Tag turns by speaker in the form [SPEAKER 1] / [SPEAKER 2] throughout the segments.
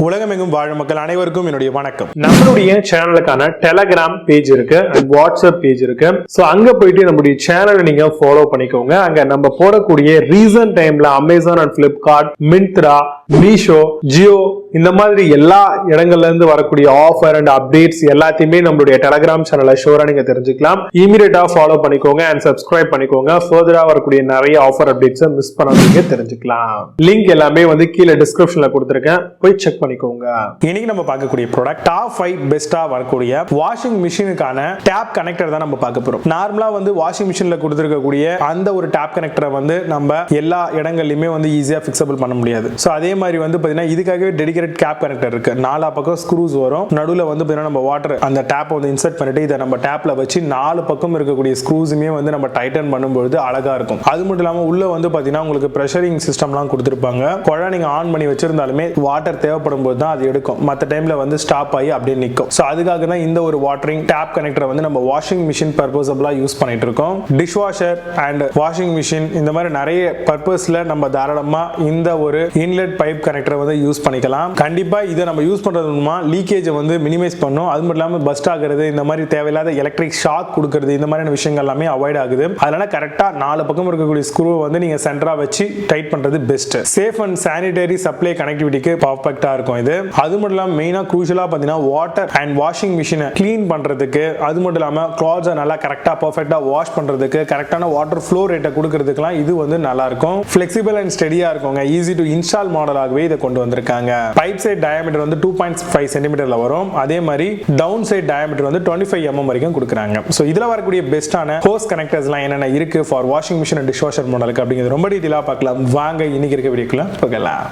[SPEAKER 1] உலகமெங்கும் வாழும் மக்கள் அனைவருக்கும் என்னுடைய வணக்கம். நம்மளுடைய சேனலுக்கான டெலகிராம் பேஜ் இருக்கு அண்ட் வாட்ஸ்அப் பேஜ் இருக்கு. சோ அங்க போயிட்டு நம்மளுடைய சேனலை நீங்க ஃபாலோ பண்ணிக்கோங்க. அங்க நம்ம போடக்கூடிய ரீசன்ட் டைம்ல Amazon and Flipkart, Myntra, Meesho, Jio இந்த மாதிரி எல்லா இடங்கள்ல இருந்து வரக்கூடிய ஆஃபர் அண்ட் அப்டேட்ஸ் எல்லாத்தையுமே நம்மளுடைய டெலகிராம் சேனல்ல ஷோரா நீங்க தெரிஞ்சுக்கலாம். இமீடியட்டா ஃபாலோ பண்ணிக்கோங்க அண்ட் சப்ஸ்கிரைப் பண்ணிக்கோங்க. ஃபர்தரா வரக்கூடிய நிறைய ஆஃபர் அப்டேட்ஸ் மிஸ் பண்ணாதீங்க, தெரிஞ்சுக்கலாம். லிங்க் எல்லாமே கீழே டிஸ்கிரிப்ஷன்ல கொடுத்திருக்கேன், போய் செக் பண்ணிக்கோங்க. இன்னைக்கு நம்ம பார்க்கக்கூடிய ப்ராடக்ட் டாப் 5 பெஸ்டா வரக்கூடிய வாஷிங் மிஷினுக்கான டேப் கனெக்டர் தான் நம்ம பார்க்க போறோம். நார்மலா வாஷிங் மிஷின்ல கொடுத்திருக்கக்கூடிய அந்த ஒரு டேப் கனெக்டரை நம்ம எல்லா இடங்கள்லயுமே ஈஸியா ஃபிக்ஸபிள் பண்ண முடியாது. சோ அதே மாதிரி பாத்தீங்கன்னா இதுக்காகவே டெடிகேட்டட் கேப் கனெக்டர் இருக்கு. நாலா பக்கம் ஸ்க்ரூஸ் வரும். நடுவுல பாத்தீங்கன்னா நம்ம வாட்டர் அந்த டேப் இன்சர்ட் பண்ணிட்டு இதை நம்ம டேப்ல வச்சு நாலு பக்கம் இருக்கக்கூடிய ஸ்க்ரூஸுமே நம்ம டைட்டன் பண்ணும்போது அழகா இருக்கும். அது மட்டும் இல்லாம உள்ள பாத்தீங்கன்னா உங்களுக்கு பிரஷரிங் சிஸ்டம்லாம் கொடுத்திருப்பாங்க. குழா நீங்க ஆன் பண்ணி வச்சிருந்தாலுமே வாட்டர் தேவைப்படும் போது தான் அது எடுக்கும். மற்ற டைம்ல ஸ்டாப் ஆகி அப்படியே நிற்கும். சோ அதுக்காக தான் இந்த ஒரு வாட்டரிங் டேப் கனெக்டரை நம்ம வாஷிங் மிஷின் பர்பஸபிளா யூஸ் பண்ணிட்டு இருக்கோம். Dish washer and washing machine இந்த மாதிரி நிறைய பர்பஸ்ல நம்ம தாராளமா இந்த ஒரு இன்லெட் பைப் கனெக்டரை யூஸ் பண்ணிக்கலாம். கண்டிப்பா இதை நம்ம யூஸ் பண்றது மூலமா லீக்கேஜ் மினிமைஸ் பண்ணும். அது மட்டும் இல்லாம பஸ்ட் ஆகுறது, இந்த மாதிரி தேவையில்லாத எலக்ட்ரிக் ஷாக் கொடுக்கிறது, இந்த மாதிரியான விஷயங்கள் எல்லாமே அவாய்ட் ஆகுது. அதனால கரெக்டா நாலு பக்கம் இருக்கக்கூடிய ஸ்க்ரூ நீங்க சென்டரா வச்சு டைட் பண்றது best. Safe and sanitary supply கனெக்டிவிட்டிக்கு பர்ஃபெக்ட்டா இருக்கும் இது. அது மட்டும் இல்லாம மெயினா க்ரூஷியலா பாத்தீங்கன்னா வாட்டர் அண்ட் வாஷிங் மிஷினை கிளீன் பண்றதுக்கு, அது மட்டும் இல்லாம கிளாத்ஸை நல்லா கரெக்டா பர்ஃபெக்ட்டா வாஷ் பண்றதுக்கு, கரெக்டான வாட்டர் ஃப்ளோ ரேட்டை கொடுக்கிறதுக்குலாம் இது நல்லா இருக்கும். ஃபிளெக்சிபிள் அண்ட் ஸ்டெடியா இருக்குங்க. ஈஸி டு இன்ஸ்டால் மாடலாகவே இதை கொண்டு வந்திருக்காங்க. பைப் சைட் டயாமீட்டர் 2.5 சென்டிமீட்டர்ல வரும். அதே மாதிரி டவுன் சைட் டயாமீட்டர் 25 mm வரைக்கும் கொடுக்குறாங்க. சோ இதுல வரக்கூடிய பெஸ்டான ஹோஸ் கனெக்டர்ஸ்லாம் என்னென்ன இருக்கு for washing machine and dish washer மாடலுக்கு அப்படிங்கிறது ரொம்ப டீடைலா பார்க்கலாம். வாங்க இன்னைக்கு இருக்க வீடியோக்குள்ள போகலாம்.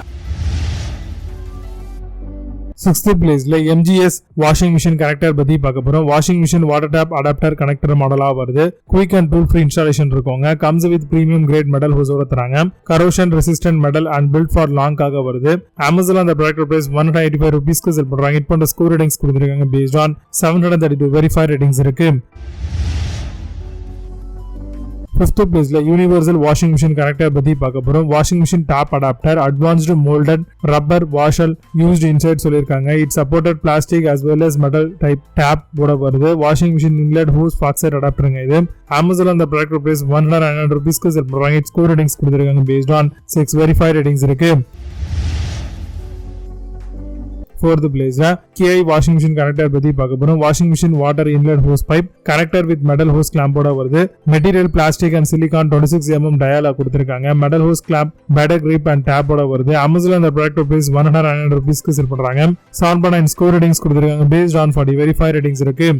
[SPEAKER 2] 6th பிளேஸ்ல MGS வாஷிங் மிஷின் கனெக்டர் பத்தி பார்க்க போறோம். Washing machine water tap adapter connector மாடலா வருது. Quick and tool free installation இருக்குங்க. Comes with premium grade metal ஹோஸோட தராங்க. Corrosion resistant metal and built for long ஆக வருது. Amazon அந்த ப்ராடக்ட் பிரைஸ் 185 ரூபீஸ்க்கு செல் பண்றாங்க. இட் பண்ற ஸ்கோர் ரேட்டிங்ஸ் கொடுத்திருக்காங்க பேஸ்ட் ஆன் 732 வெரிஃபைட் ரேட்டிங்ஸ் இருக்கு. 5th பிளேஸ்ல யூனிவர்சல் வாஷிங் மிஷின் கனெக்டர் பத்தி பார்க்க போறோம். Washing machine tap adapter advanced moulded rubber washer used inside சொல்லிருக்காங்க. It supported plastic as well as metal type tap போட வருது. Washing machine inlet hose Faucet அடாப்டருங்க இது. Amazon அந்த ப்ராடக்ட் பிரைஸ் 109 ரூபீஸ்க்கு செல் பண்றாங்க. இட் ஸ்கோர் ரேட்டிங்ஸ் கொடுத்திருக்காங்க based on 6 verified ratings இருக்கு. 4th பிளேஸ்ல KI வாஷிங் மிஷின் கனெக்டர் பத்தி பார்க்க போறோம். Washing machine water inlet hose pipe connector with metal hose கிளாம்போட வருது. Material plastic and silicone 26 mm டயாலா கொடுத்திருக்காங்க. Metal hose clamp, better grip and டேப்போட வருது. Amazon அந்த ப்ராடக்ட் பிரைஸ் 109 ரூபீஸ்க்கு செல் பண்றாங்க. 7.9 ஸ்கோர் ரேட்டிங்ஸ் கொடுத்திருக்காங்க பேஸ்ட் ஆன் 40 வெரிஃபைட் ரேட்டிங்ஸ் இருக்கு.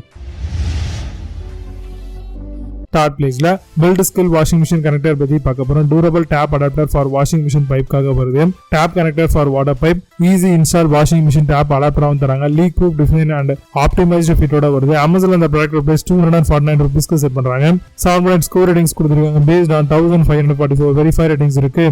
[SPEAKER 2] 3rd பிளேஸ்ல build skill washing machine connector பத்தி பார்க்க போறோம். Durable tap adapter for washing machine பைப்காக வருது. Tap connector for water pipe, easy install washing machine tap அடாப்டராகவும் தராங்க. Leak proof design and optimised ஃபிட்டோட வருது. Amazon அந்த ப்ராடக்ட் பிரைஸ் 249 ரூபீஸ்க்கு செட் பண்றாங்க. 7.9 ஸ்கோர் ரேட்டிங்ஸ் கொடுத்திருக்காங்க பேஸ்ட் ஆன் 1544 வெரிஃபைட் ரேட்டிங்ஸ் இருக்கு.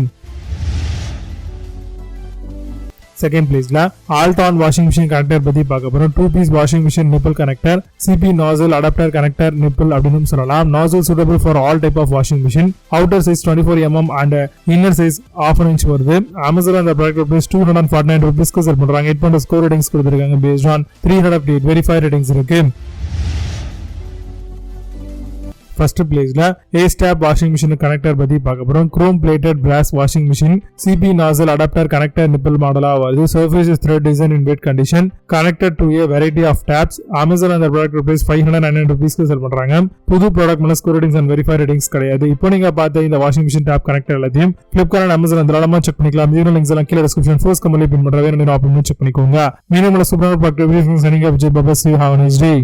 [SPEAKER 2] 2nd பிளேஸ்ல ஆல்டான் வாஷிங் மிஷின் கனெக்டர் பத்தி பார்க்க போறோம். 2-piece washing machine nibble connector, CP nozzle adapter connector nibble அப்படின்னு சொல்லலாம். nozzle suitable for all type of washing machine. outer size 24 mm and inner size 1/2 inch வருது. Amazon அந்த product price 249 ரூபீஸ்க்கு sell பண்றாங்க. It பண்ற score ratings கொடுத்திருக்காங்க based on 308 verified ratings இருக்கு. 1st பிளேஸ்ல A-Step washing machine connector பத்தி பார்க்க போறோம். Chrome plated brass washing machine, CP nozzle adapter connector nipple மாடலா வருது. Surface is thread design in wet condition, connected to a variety of taps. Amazon அந்த product price 509 ரூபீஸ்க்கு sell பண்றாங்க. புது product மேல score ratings and verified ratings கிடையாது. இப்போ நீங்க பார்த்த இந்த வாஷிங் மிஷின் டேப் கனெக்டர் எல்லாத்தையும் Flipkart and Amazon தாராளமா செக் பண்ணிக்கலாம். இந்த லிங்க்ஸ் எல்லாம் கீழ டிஸ்கிரிப்ஷன் ஃபர்ஸ்ட் கமெண்ட்ல பின் பண்றேன். வேற என்ன ஆப்ஷன் செக் பண்ணிக்கோங்க. மீண்டும் சூப்பரான ப்ராடக்ட் ரிவ்யூஸ் சனிங்க Vijay Baba. See you, have a nice day.